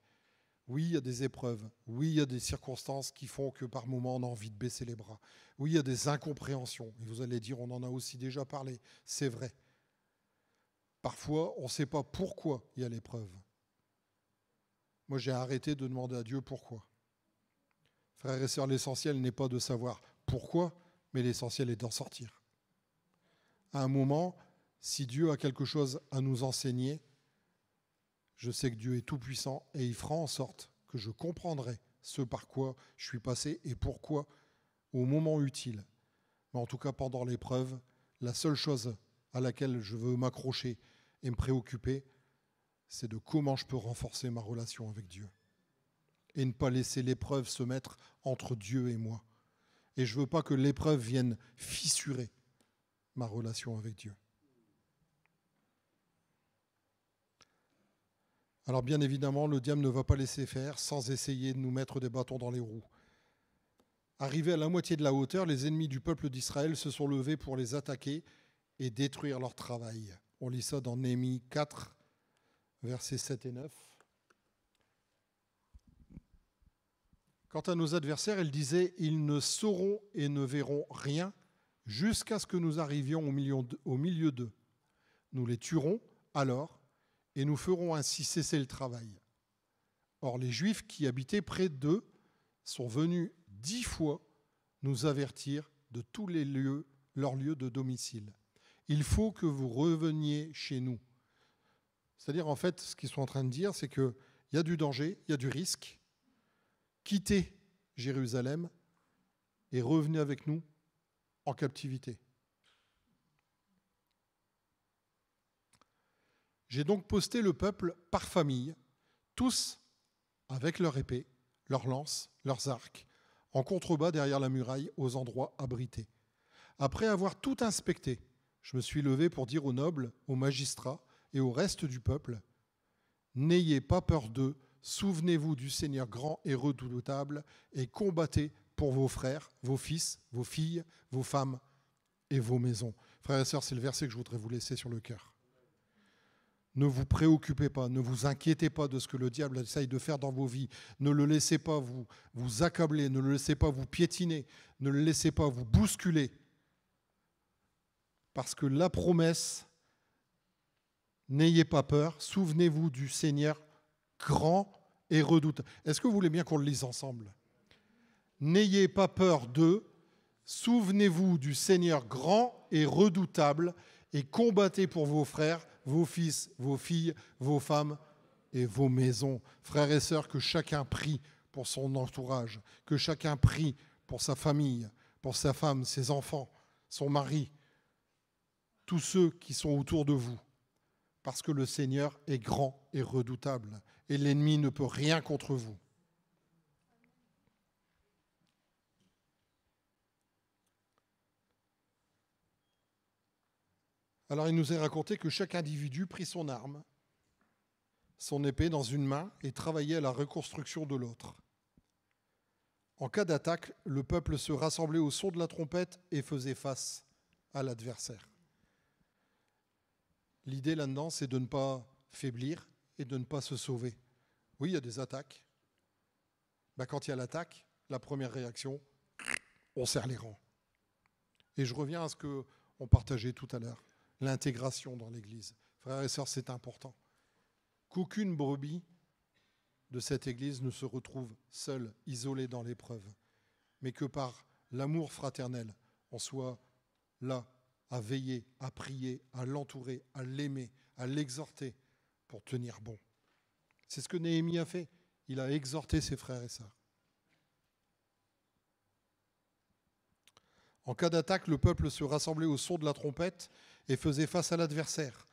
Oui, il y a des épreuves. Oui, il y a des circonstances qui font que par moments, on a envie de baisser les bras. Oui, il y a des incompréhensions. Et vous allez dire, on en a aussi déjà parlé. C'est vrai. Parfois, on ne sait pas pourquoi il y a l'épreuve. Moi, j'ai arrêté de demander à Dieu pourquoi. Frères et sœurs, l'essentiel n'est pas de savoir pourquoi, mais l'essentiel est d'en sortir. À un moment, si Dieu a quelque chose à nous enseigner, je sais que Dieu est tout-puissant et il fera en sorte que je comprendrai ce par quoi je suis passé et pourquoi au moment utile. Mais en tout cas, pendant l'épreuve, la seule chose à laquelle je veux m'accrocher et me préoccuper, c'est de comment je peux renforcer ma relation avec Dieu. Et ne pas laisser l'épreuve se mettre entre Dieu et moi. Et je ne veux pas que l'épreuve vienne fissurer ma relation avec Dieu. Alors bien évidemment, le diable ne va pas laisser faire sans essayer de nous mettre des bâtons dans les roues. Arrivés à la moitié de la hauteur, les ennemis du peuple d'Israël se sont levés pour les attaquer et détruire leur travail. On lit ça dans Néhémie 4, versets 7 et 9. Quant à nos adversaires, ils disaient « Ils ne sauront et ne verront rien jusqu'à ce que nous arrivions au milieu d'eux. Nous les tuerons alors et nous ferons ainsi cesser le travail. » Or, les Juifs qui habitaient près d'eux sont venus 10 fois nous avertir de tous les lieux, leurs lieux de domicile. Il faut que vous reveniez chez nous. C'est-à-dire, en fait, ce qu'ils sont en train de dire, c'est qu'il y a du danger, il y a du risque. Quittez Jérusalem et revenez avec nous en captivité. J'ai donc posté le peuple par famille, tous avec leur épée, leurs lances, leurs arcs, en contrebas derrière la muraille aux endroits abrités. Après avoir tout inspecté, je me suis levé pour dire aux nobles, aux magistrats et au reste du peuple, « N'ayez pas peur d'eux, souvenez-vous du Seigneur grand et redoutable et combattez pour vos frères, vos fils, vos filles, vos femmes et vos maisons. » Frères et sœurs, c'est le verset que je voudrais vous laisser sur le cœur. Ne vous préoccupez pas, ne vous inquiétez pas de ce que le diable essaye de faire dans vos vies. Ne le laissez pas vous accabler, ne le laissez pas vous piétiner, ne le laissez pas vous bousculer. Parce que la promesse, n'ayez pas peur, souvenez-vous du Seigneur grand et redoutable. Est-ce que vous voulez bien qu'on le lise ensemble ? N'ayez pas peur d'eux, Souvenez-vous du Seigneur grand et redoutable et combattez pour vos frères, vos fils, vos filles, vos femmes et vos maisons. Frères et sœurs, que chacun prie pour son entourage, que chacun prie pour sa famille, pour sa femme, ses enfants, son mari, tous ceux qui sont autour de vous, parce que le Seigneur est grand et redoutable et l'ennemi ne peut rien contre vous. Alors il nous est raconté que chaque individu prit son arme, son épée dans une main et travaillait à la reconstruction de l'autre. En cas d'attaque, le peuple se rassemblait au son de la trompette et faisait face à l'adversaire. L'idée là-dedans, c'est de ne pas faiblir et de ne pas se sauver. Oui, il y a des attaques. Quand il y a l'attaque, la première réaction, on serre les rangs. Et je reviens à ce qu'on partageait tout à l'heure, l'intégration dans l'Église. Frères et sœurs, c'est important. Qu'aucune brebis de cette Église ne se retrouve seule, isolée dans l'épreuve, mais que par l'amour fraternel, on soit là à veiller, à prier, à l'entourer, à l'aimer, à l'exhorter pour tenir bon. C'est ce que Néhémie a fait. Il a exhorté ses frères et sœurs. En cas d'attaque, le peuple se rassemblait au son de la trompette et faisait face à l'adversaire.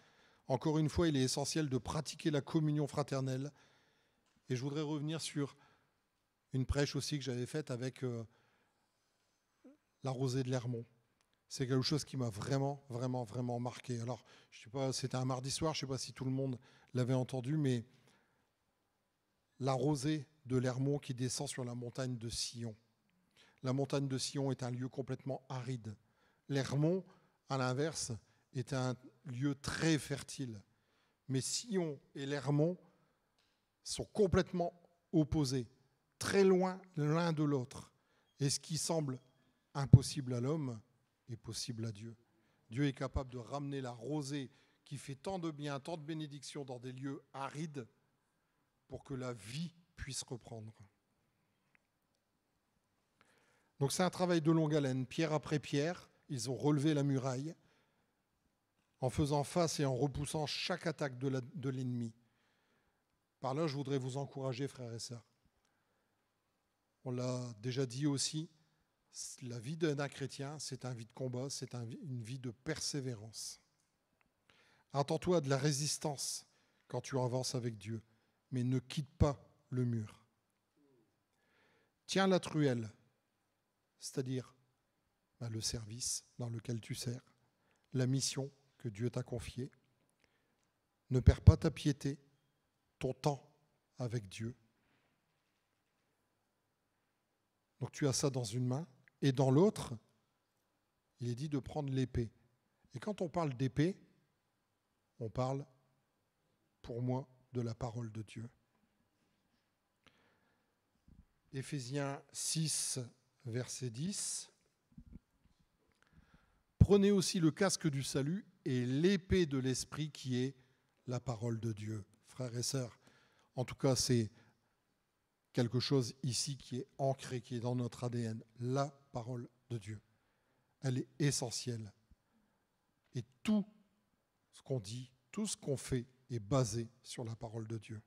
Encore une fois, il est essentiel de pratiquer la communion fraternelle. Et je voudrais revenir sur une prêche aussi que j'avais faite avec la rosée de l'Hermont. C'est quelque chose qui m'a vraiment, vraiment, vraiment marqué. Alors, je sais pas, c'était un mardi soir, je ne sais pas si tout le monde l'avait entendu, mais la rosée de l'Hermont qui descend sur la montagne de Sion. La montagne de Sion est un lieu complètement aride. L'Hermont, à l'inverse, est un lieu très fertile. Mais Sion et l'Hermont sont complètement opposés, très loin l'un de l'autre. Et ce qui semble impossible à l'homme est possible à Dieu. Dieu est capable de ramener la rosée qui fait tant de bien, tant de bénédictions dans des lieux arides pour que la vie puisse reprendre. Donc c'est un travail de longue haleine. Pierre après pierre, ils ont relevé la muraille en faisant face et en repoussant chaque attaque de l'ennemi. Par là, je voudrais vous encourager, frères et sœurs. On l'a déjà dit aussi, la vie d'un chrétien, c'est une vie de combat, c'est une vie de persévérance. Attends-toi à de la résistance quand tu avances avec Dieu, mais ne quitte pas le mur. Tiens la truelle, c'est-à-dire le service dans lequel tu sers, la mission que Dieu t'a confiée. Ne perds pas ta piété, ton temps avec Dieu. Donc tu as ça dans une main, et dans l'autre, il est dit de prendre l'épée. Et quand on parle d'épée, on parle, pour moi, de la parole de Dieu. Éphésiens 6, verset 10. Prenez aussi le casque du salut et l'épée de l'esprit qui est la parole de Dieu. Frères et sœurs, en tout cas, c'est quelque chose ici qui est ancré, qui est dans notre ADN, la parole de Dieu. Elle est essentielle. Et tout ce qu'on dit, tout ce qu'on fait est basé sur la parole de Dieu.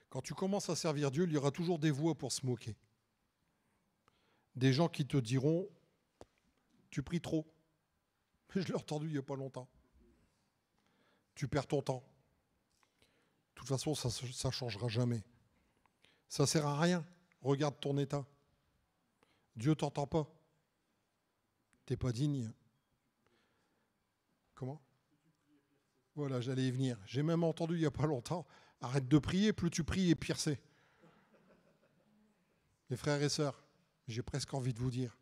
Quand tu commences à servir Dieu, il y aura toujours des voix pour se moquer. Des gens qui te diront « tu pries trop ». Je l'ai entendu il n'y a pas longtemps. Tu perds ton temps. De toute façon, ça ne changera jamais. Ça ne sert à rien. Regarde ton état. Dieu ne t'entend pas. Tu n'es pas digne. Comment ? Voilà, j'allais y venir. J'ai même entendu il n'y a pas longtemps, arrête de prier, plus tu pries et pire c'est. Les frères et sœurs, j'ai presque envie de vous dire.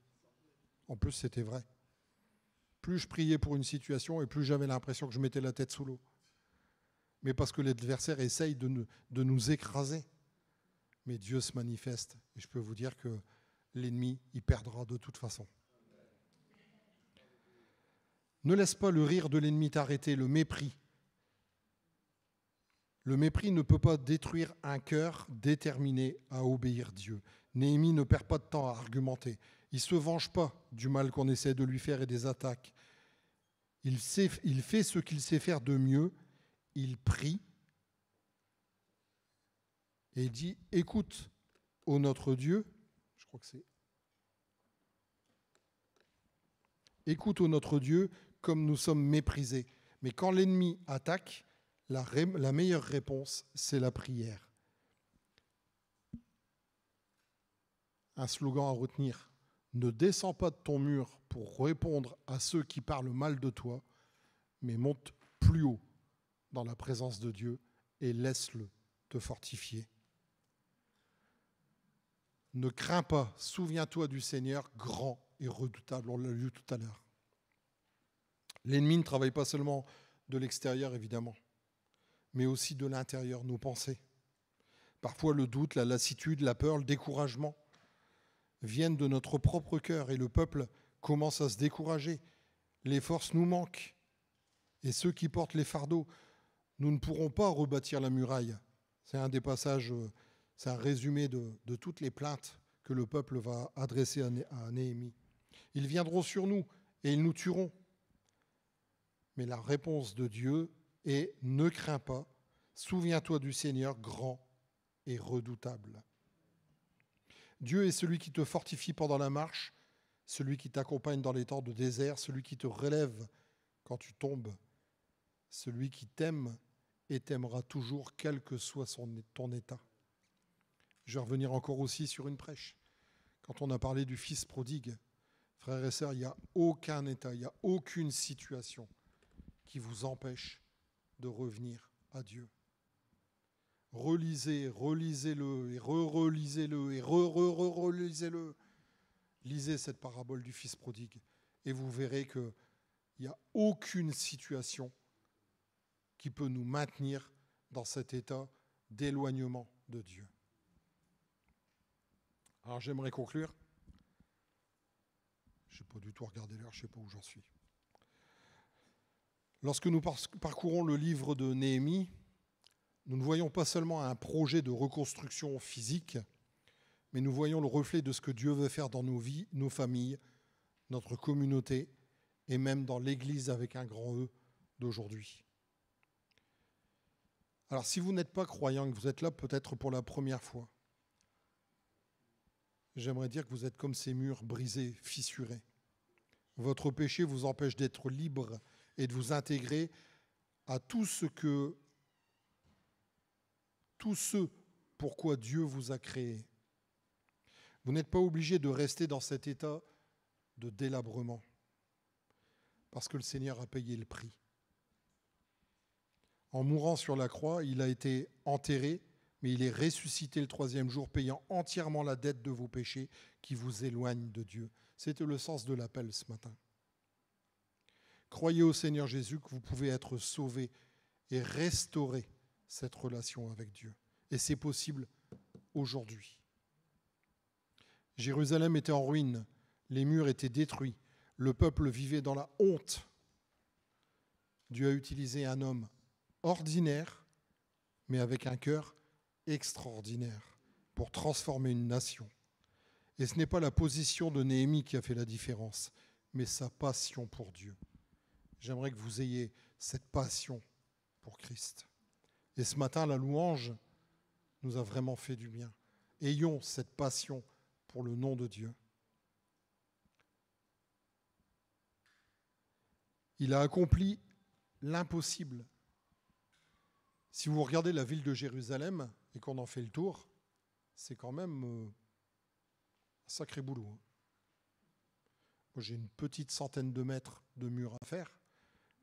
En plus, c'était vrai. Plus je priais pour une situation et plus j'avais l'impression que je mettais la tête sous l'eau. Mais parce que l'adversaire essaye de nous écraser. Mais Dieu se manifeste. Et je peux vous dire que l'ennemi, il perdra de toute façon. Ne laisse pas le rire de l'ennemi t'arrêter, le mépris. Le mépris ne peut pas détruire un cœur déterminé à obéir Dieu. Néhémie ne perd pas de temps à argumenter. Il ne se venge pas du mal qu'on essaie de lui faire et des attaques. Il fait ce qu'il sait faire de mieux. Il prie et il dit « Écoute, ô notre Dieu », je crois que c'est « Écoute, ô notre Dieu, comme nous sommes méprisés ». Mais quand l'ennemi attaque, la meilleure réponse, c'est la prière. Un slogan à retenir. Ne descends pas de ton mur pour répondre à ceux qui parlent mal de toi, mais monte plus haut dans la présence de Dieu et laisse-le te fortifier. Ne crains pas, souviens-toi du Seigneur, grand et redoutable, on l'a lu tout à l'heure. L'ennemi ne travaille pas seulement de l'extérieur, évidemment, mais aussi de l'intérieur, nos pensées. Parfois, le doute, la lassitude, la peur, le découragement viennent de notre propre cœur et le peuple commence à se décourager. Les forces nous manquent. Et ceux qui portent les fardeaux, nous ne pourrons pas rebâtir la muraille. C'est un des passages, c'est un résumé de toutes les plaintes que le peuple va adresser à Néhémie. Ils viendront sur nous et ils nous tueront. Mais la réponse de Dieu est « Ne crains pas, souviens-toi du Seigneur grand et redoutable ». Dieu est celui qui te fortifie pendant la marche, celui qui t'accompagne dans les temps de désert, celui qui te relève quand tu tombes, celui qui t'aime et t'aimera toujours, quel que soit ton état. Je vais revenir encore aussi sur une prêche. Quand on a parlé du fils prodigue, frères et sœurs, il n'y a aucun état, il n'y a aucune situation qui vous empêche de revenir à Dieu. Relisez, relisez-le, et re-relisez-le, et re-relisez-le. Lisez cette parabole du Fils prodigue, et vous verrez qu'il n'y a aucune situation qui peut nous maintenir dans cet état d'éloignement de Dieu. Alors j'aimerais conclure. Je n'ai pas du tout regardé l'heure, je ne sais pas où j'en suis. Lorsque nous parcourons le livre de Néhémie, nous ne voyons pas seulement un projet de reconstruction physique, mais nous voyons le reflet de ce que Dieu veut faire dans nos vies, nos familles, notre communauté et même dans l'Église avec un grand E d'aujourd'hui. Alors si vous n'êtes pas croyant et que vous êtes là peut-être pour la première fois, j'aimerais dire que vous êtes comme ces murs brisés, fissurés. Votre péché vous empêche d'être libre et de vous intégrer à tout ce pourquoi Dieu vous a créé. Vous n'êtes pas obligé de rester dans cet état de délabrement, parce que le Seigneur a payé le prix. En mourant sur la croix, il a été enterré, mais il est ressuscité le 3e jour, payant entièrement la dette de vos péchés qui vous éloignent de Dieu. C'était le sens de l'appel ce matin. Croyez au Seigneur Jésus que vous pouvez être sauvé et restaurer cette relation avec Dieu. Et c'est possible aujourd'hui. Jérusalem était en ruine, les murs étaient détruits, le peuple vivait dans la honte. Dieu a utilisé un homme ordinaire, mais avec un cœur extraordinaire, pour transformer une nation. Et ce n'est pas la position de Néhémie qui a fait la différence, mais sa passion pour Dieu. J'aimerais que vous ayez cette passion pour Christ. Et ce matin, la louange nous a vraiment fait du bien. Ayons cette passion pour le nom de Dieu. Il a accompli l'impossible. Si vous regardez la ville de Jérusalem et qu'on en fait le tour, c'est quand même un sacré boulot. Moi, j'ai une petite centaine de mètres de murs à faire.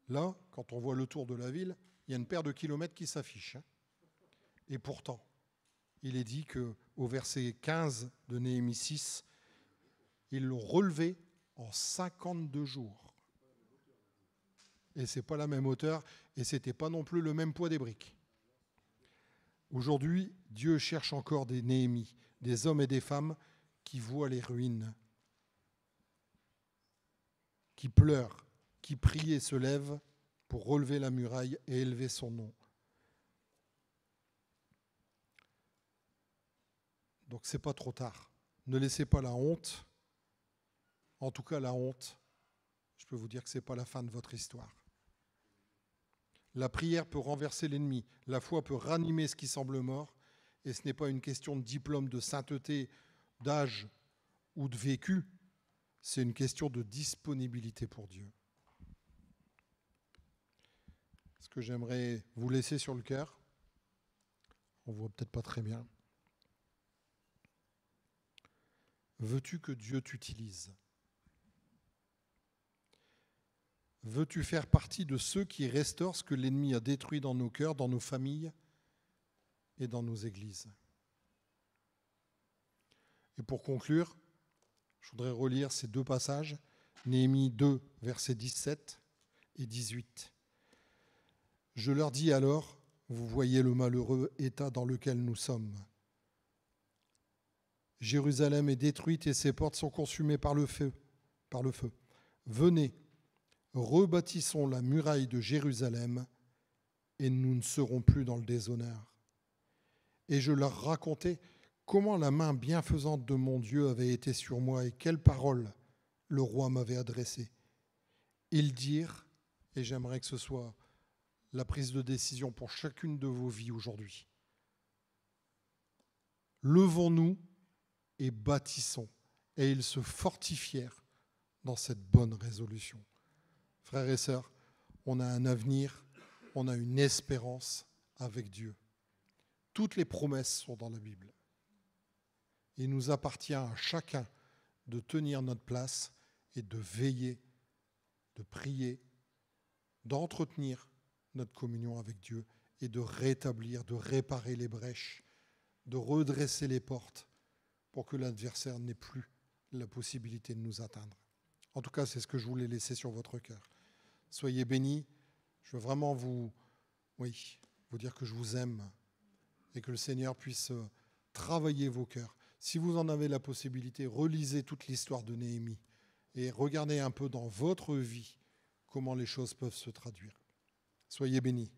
Là, quand on voit le tour de la ville, il y a une paire de kilomètres qui s'affiche. Et pourtant, il est dit qu'au verset 15 de Néhémie 6, ils l'ont relevé en 52 jours. Et ce n'est pas la même hauteur, et ce n'était pas non plus le même poids des briques. Aujourd'hui, Dieu cherche encore des Néhémies, des hommes et des femmes qui voient les ruines, qui pleurent, qui prient et se lèvent pour relever la muraille et élever son nom. Donc ce n'est pas trop tard. Ne laissez pas la honte. En tout cas, la honte, je peux vous dire que ce n'est pas la fin de votre histoire. La prière peut renverser l'ennemi. La foi peut ranimer ce qui semble mort. Et ce n'est pas une question de diplôme, de sainteté, d'âge ou de vécu. C'est une question de disponibilité pour Dieu. Ce que j'aimerais vous laisser sur le cœur, on ne voit peut-être pas très bien. Veux-tu que Dieu t'utilise ? Veux-tu faire partie de ceux qui restaurent ce que l'ennemi a détruit dans nos cœurs, dans nos familles et dans nos églises ? Et pour conclure, je voudrais relire ces deux passages, Néhémie 2, versets 17 et 18. Je leur dis alors, vous voyez le malheureux état dans lequel nous sommes. Jérusalem est détruite et ses portes sont consumées par le feu. Venez, rebâtissons la muraille de Jérusalem et nous ne serons plus dans le déshonneur. Et je leur racontai comment la main bienfaisante de mon Dieu avait été sur moi et quelles paroles le roi m'avait adressées. Ils dirent, et j'aimerais que ce soit la prise de décision pour chacune de vos vies aujourd'hui, levons-nous et bâtissons. Et ils se fortifièrent dans cette bonne résolution. Frères et sœurs, on a un avenir, on a une espérance avec Dieu. Toutes les promesses sont dans la Bible. Il nous appartient à chacun de tenir notre place et de veiller, de prier, d'entretenir notre communion avec Dieu et de rétablir, de réparer les brèches, de redresser les portes pour que l'adversaire n'ait plus la possibilité de nous atteindre. En tout cas, c'est ce que je voulais laisser sur votre cœur. Soyez bénis. Je veux vraiment vous dire que je vous aime et que le Seigneur puisse travailler vos cœurs. Si vous en avez la possibilité, relisez toute l'histoire de Néhémie et regardez un peu dans votre vie comment les choses peuvent se traduire. Soyez bénis.